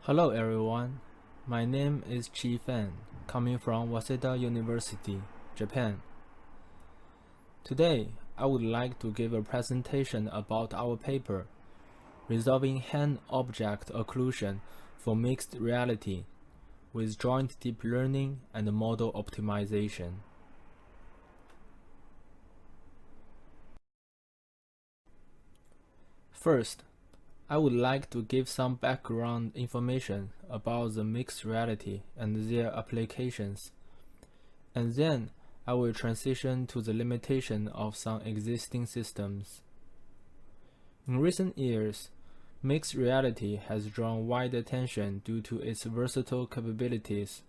Hello everyone, my name is Feng, coming from Waseda University, Japan. Today, I would like to give a presentation about our paper, Resolving Hand-Object Occlusion for Mixed Reality with Joint Deep Learning and Model Optimization. First, I would like to give some background information about the mixed reality and their applications, and then I will transition to the limitation of some existing systems. In recent years, mixed reality has drawn wide attention due to its versatile capabilities.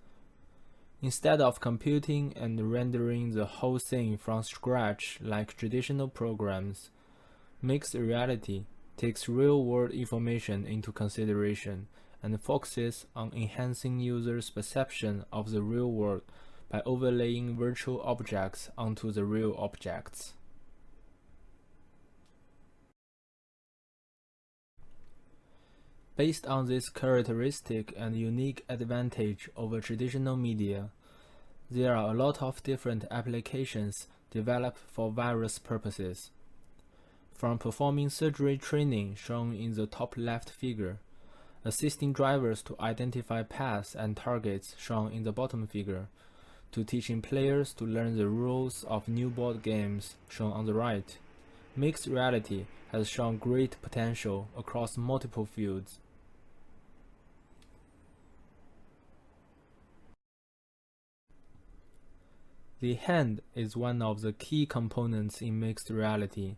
Instead of computing and rendering the whole thing from scratch like traditional programs, mixed reality takes real-world information into consideration and focuses on enhancing users' perception of the real world by overlaying virtual objects onto the real objects. Based on this characteristic and unique advantage over traditional media, there are a lot of different applications developed for various purposes. From performing surgery training shown in the top left figure, assisting drivers to identify paths and targets shown in the bottom figure, to teaching players to learn the rules of new board games shown on the right, mixed reality has shown great potential across multiple fields. The hand is one of the key components in mixed reality,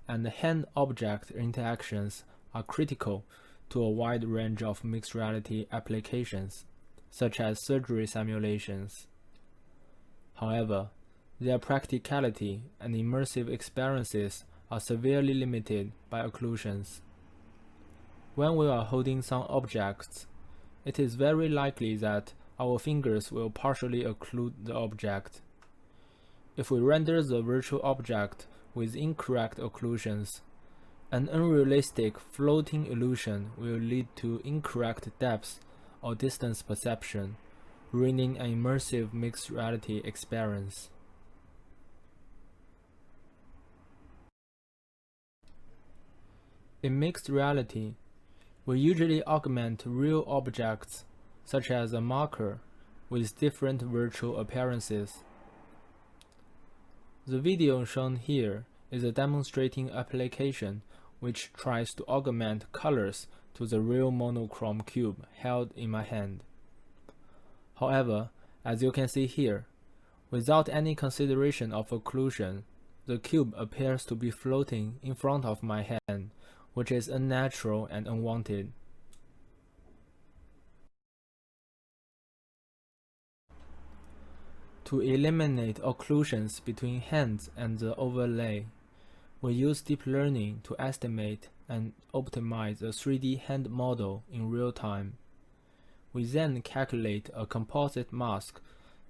and hand-object interactions are critical to a wide range of mixed reality applications, such as surgery simulations. However, their practicality and immersive experiences are severely limited by occlusions. When we are holding some objects, it is very likely that our fingers will partially occlude the object. If we render the virtual object with incorrect occlusions, an unrealistic floating illusion will lead to incorrect depth or distance perception, ruining an immersive mixed reality experience. In mixed reality, we usually augment real objects, such as a marker, with different virtual appearances. The video shown here is a demonstrating application which tries to augment colors to the real monochrome cube held in my hand. However, as you can see here, without any consideration of occlusion, the cube appears to be floating in front of my hand, which is unnatural and unwanted. To eliminate occlusions between hands and the overlay, we use deep learning to estimate and optimize a 3D hand model in real time. We then calculate a composite mask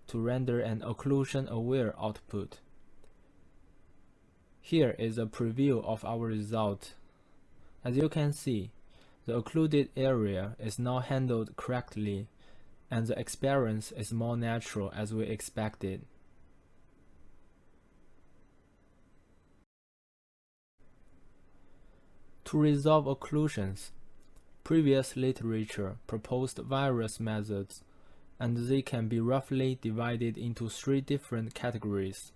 to render an occlusion-aware output. Here is a preview of our result. As you can see, the occluded area is now handled correctly, and the experience is more natural as we expected. To resolve occlusions, previous literature proposed various methods, and they can be roughly divided into 3 different categories.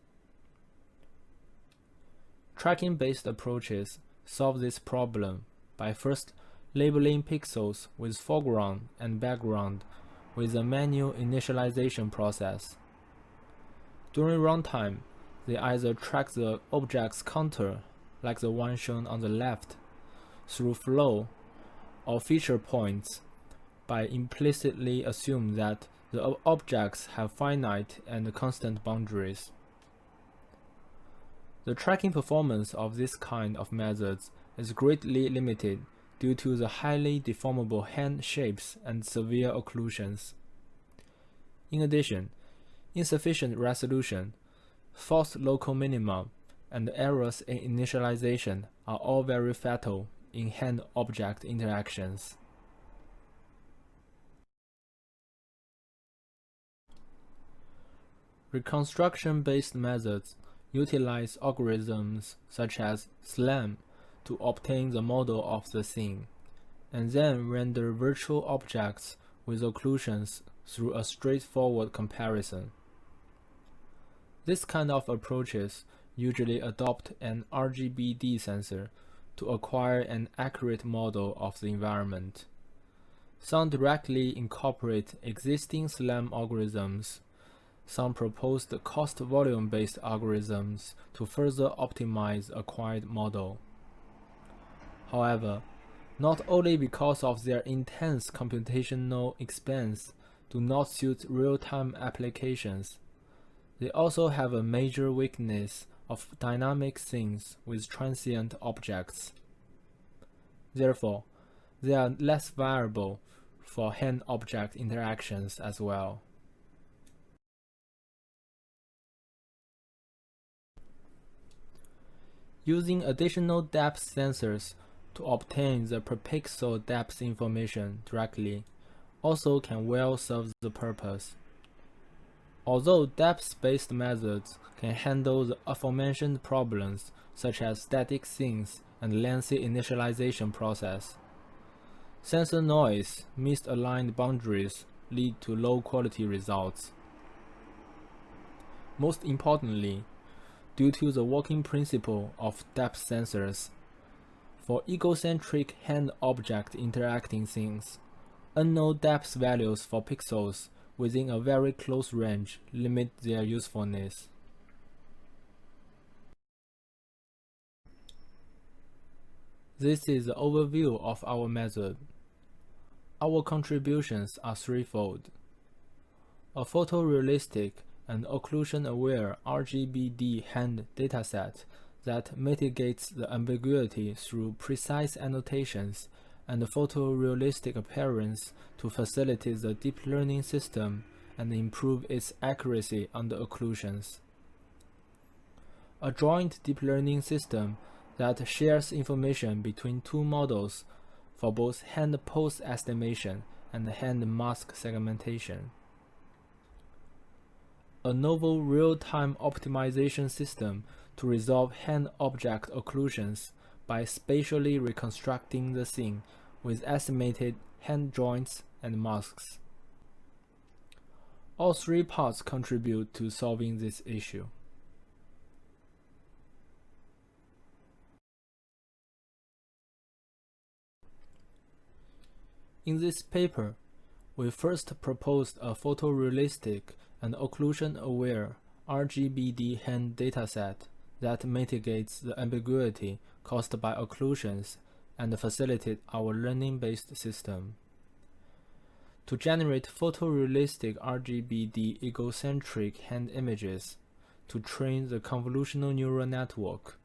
Tracking-based approaches solve this problem by first labeling pixels with foreground and background with a manual initialization process. During runtime, they either track the object's contour, like the one shown on the left, through flow or feature points by implicitly assume that the objects have finite and constant boundaries. The tracking performance of this kind of methods is greatly limited due to the highly deformable hand shapes and severe occlusions. In addition, insufficient resolution, false local minima, and errors in initialization are all very fatal in hand-object interactions. Reconstruction-based methods utilize algorithms such as SLAM to obtain the model of the scene, and then render virtual objects with occlusions through a straightforward comparison. This kind of approaches usually adopt an RGB-D sensor to acquire an accurate model of the environment. Some directly incorporate existing SLAM algorithms. Some propose the cost-volume-based algorithms to further optimize the acquired model. However, not only because of their intense computational expense do not suit real-time applications, they also have a major weakness of dynamic scenes with transient objects. Therefore, they are less viable for hand-object interactions as well. Using additional depth sensors to obtain the per-pixel depth information directly also can well serve the purpose. Although depth-based methods can handle the aforementioned problems such as static scenes and lengthy initialization process, sensor noise, misaligned boundaries lead to low-quality results. Most importantly, due to the working principle of depth sensors, for egocentric hand-object interacting scenes, unknown depth values for pixels within a very close range limit their usefulness. This is the overview of our method. Our contributions are threefold: a photorealistic and occlusion-aware RGB-D hand dataset that mitigates the ambiguity through precise annotations and photorealistic appearance to facilitate the deep learning system and improve its accuracy under occlusions. A joint deep learning system that shares information between two models for both hand pose estimation and hand mask segmentation. A novel real-time optimization system to resolve hand-object occlusions by spatially reconstructing the scene with estimated hand joints and masks. All three parts contribute to solving this issue. In this paper, we first proposed a photorealistic and occlusion-aware RGB-D hand dataset that mitigates the ambiguity caused by occlusions and facilitate our learning-based system. To generate photorealistic RGB-D egocentric hand images to train the convolutional neural network,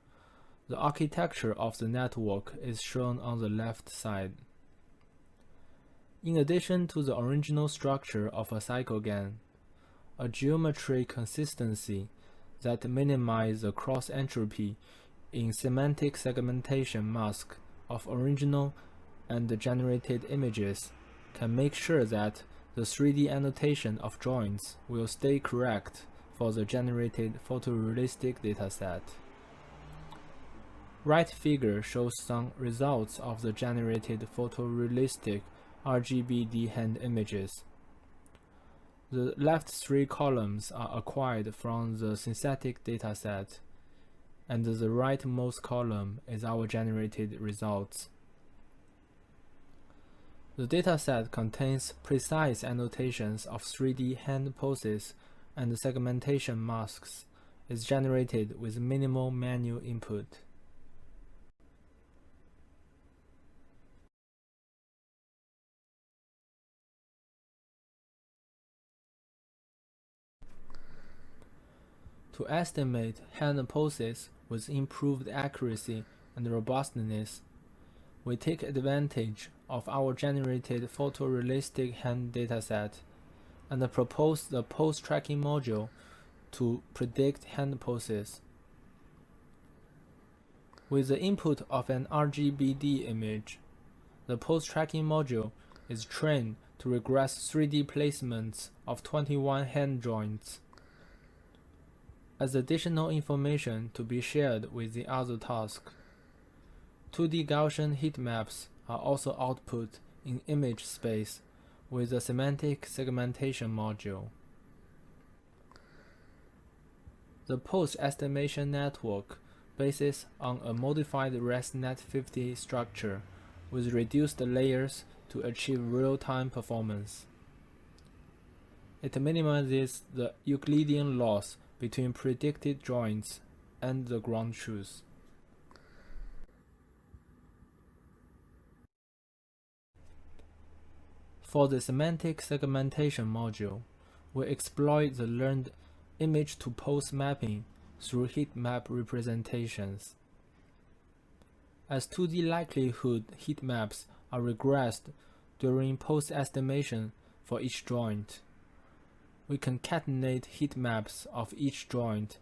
the architecture of the network is shown on the left side. In addition to the original structure of a cyclogram, a geometry consistency that minimizes the cross-entropy in semantic segmentation mask of original and generated images can make sure that the 3D annotation of joints will stay correct for the generated photorealistic dataset. Right figure shows some results of the generated photorealistic RGB-D hand images. The left three columns are acquired from the synthetic dataset, and the rightmost column is our generated results. The dataset contains precise annotations of 3D hand poses and segmentation masks, is generated with minimal manual input. To estimate hand poses with improved accuracy and robustness, we take advantage of our generated photorealistic hand dataset and propose the pose tracking module to predict hand poses. With the input of an RGB-D image, the pose tracking module is trained to regress 3D placements of 21 hand joints. as additional information to be shared with the other task. 2D Gaussian heat maps are also output in image space with the semantic segmentation module. The post-estimation network bases on a modified ResNet50 structure with reduced layers to achieve real-time performance. It minimizes the Euclidean loss between predicted joints and the ground truth. For the semantic segmentation module, we exploit the learned image-to-pose mapping through heat map representations. As 2D likelihood heat maps are regressed during post-estimation for each joint, we concatenate heat maps of each joint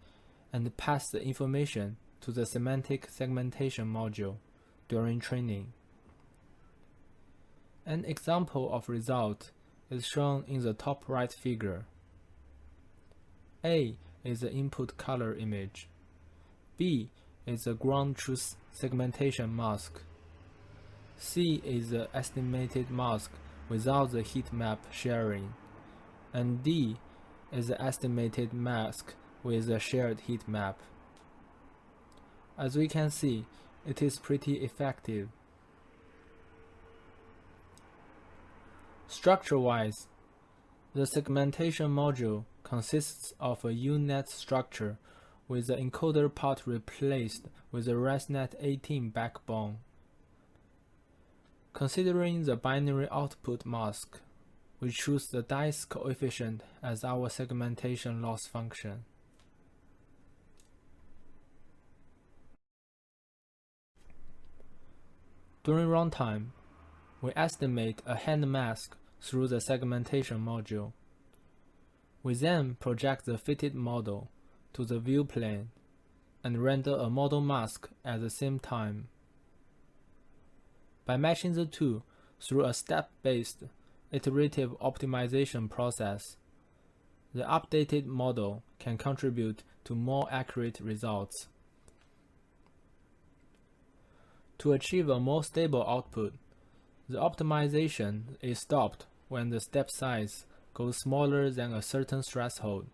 and pass the information to the semantic segmentation module during training. An example of result is shown in the top right figure. A is the input color image. B is the ground truth segmentation mask. C is the estimated mask without the heat map sharing. And D is the estimated mask with the shared heat map. As we can see, it is pretty effective. Structure-wise, the segmentation module consists of a U-net structure with the encoder part replaced with a ResNet18 backbone. Considering the binary output mask, we choose the dice coefficient as our segmentation loss function. During runtime, we estimate a hand mask through the segmentation module. We then project the fitted model to the view plane and render a model mask at the same time. By matching the two through a step-based iterative optimization process, the updated model can contribute to more accurate results. To achieve a more stable output, the optimization is stopped when the step size goes smaller than a certain threshold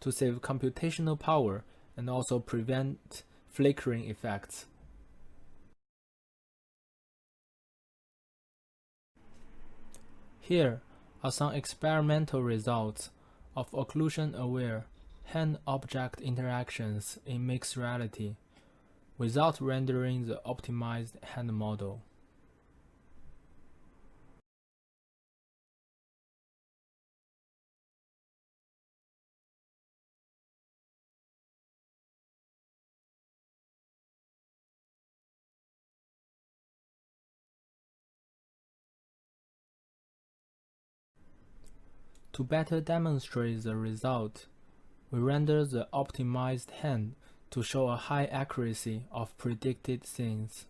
to save computational power and also prevent flickering effects. Here are some experimental results of occlusion-aware hand-object interactions in mixed reality without rendering the optimized hand model. To better demonstrate the result, we render the optimized hand to show a high accuracy of predicted scenes.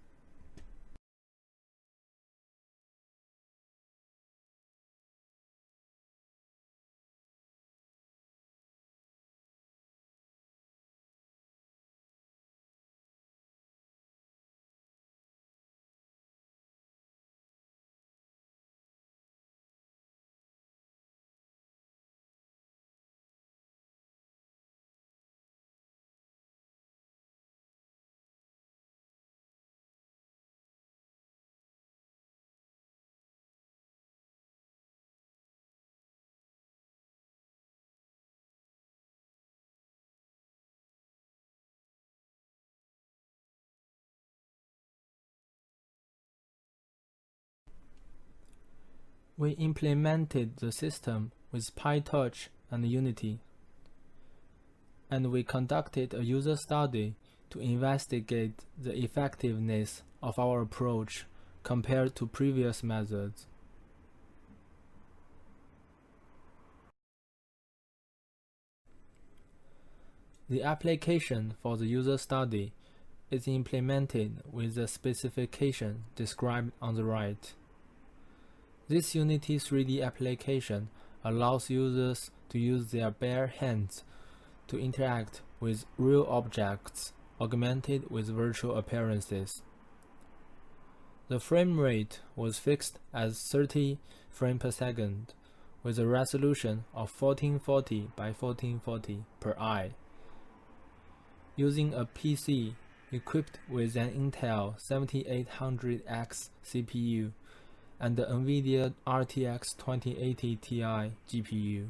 We implemented the system with PyTorch and Unity, and we conducted a user study to investigate the effectiveness of our approach compared to previous methods. The application for the user study is implemented with the specification described on the right. This Unity 3D application allows users to use their bare hands to interact with real objects augmented with virtual appearances. The frame rate was fixed as 30 frames per second with a resolution of 1440 by 1440 per eye. Using a PC equipped with an Intel 7800X CPU and the NVIDIA RTX 2080 Ti GPU.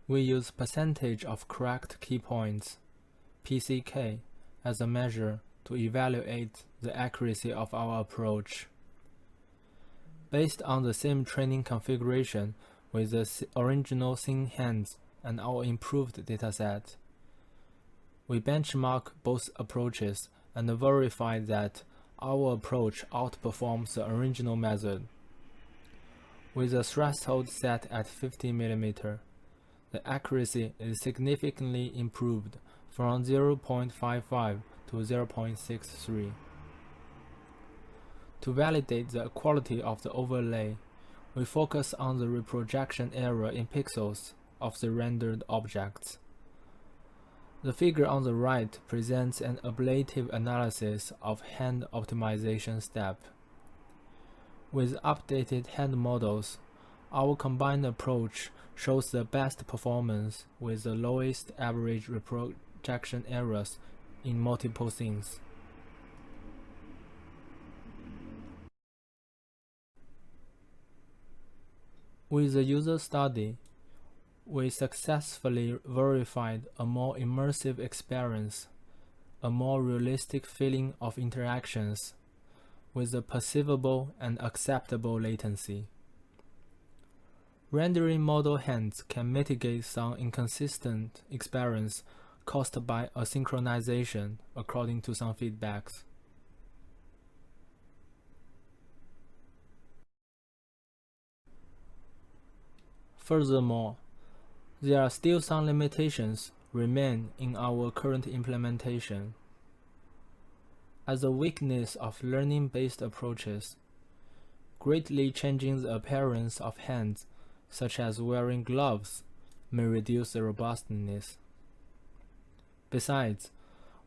We use percentage of correct key points, PCK, as a measure to evaluate the accuracy of our approach. Based on the same training configuration with the original scene hands and our improved dataset, we benchmark both approaches and verify that our approach outperforms the original method. With a threshold set at 50 mm, the accuracy is significantly improved from 0.55 to 0.63. To validate the quality of the overlay, we focus on the reprojection error in pixels of the rendered objects. The figure on the right presents an ablative analysis of hand optimization step. With updated hand models, our combined approach shows the best performance with the lowest average reprojection errors in multiple scenes. With the user study, we successfully verified a more immersive experience, a more realistic feeling of interactions, with a perceivable and acceptable latency. Rendering model hands can mitigate some inconsistent experience caused by asynchronization, according to some feedbacks. Furthermore, there are still some limitations remain in our current implementation. As a weakness of learning-based approaches, greatly changing the appearance of hands, such as wearing gloves, may reduce the robustness. Besides,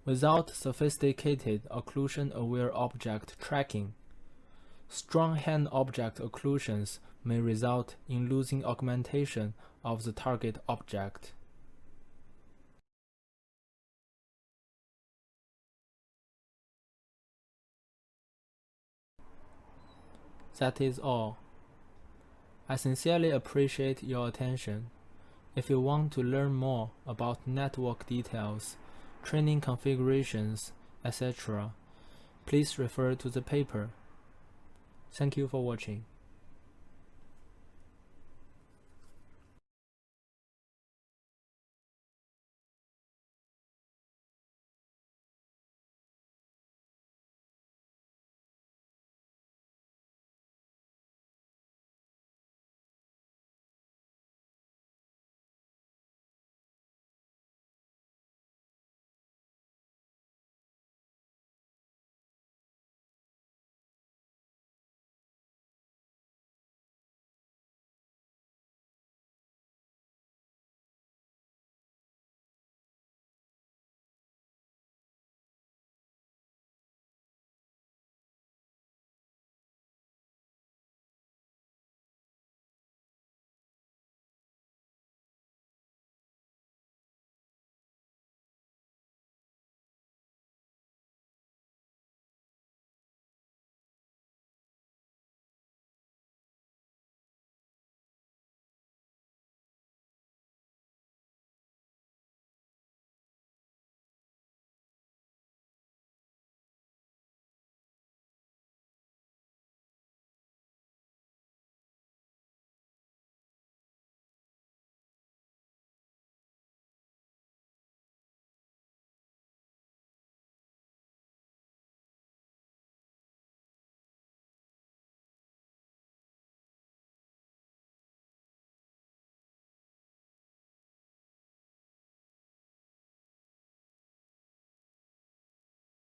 without sophisticated occlusion-aware object tracking, strong hand-object occlusions may result in losing augmentation of the target object. That is all. I sincerely appreciate your attention. If you want to learn more about network details, training configurations, etc., please refer to the paper. Thank you for watching.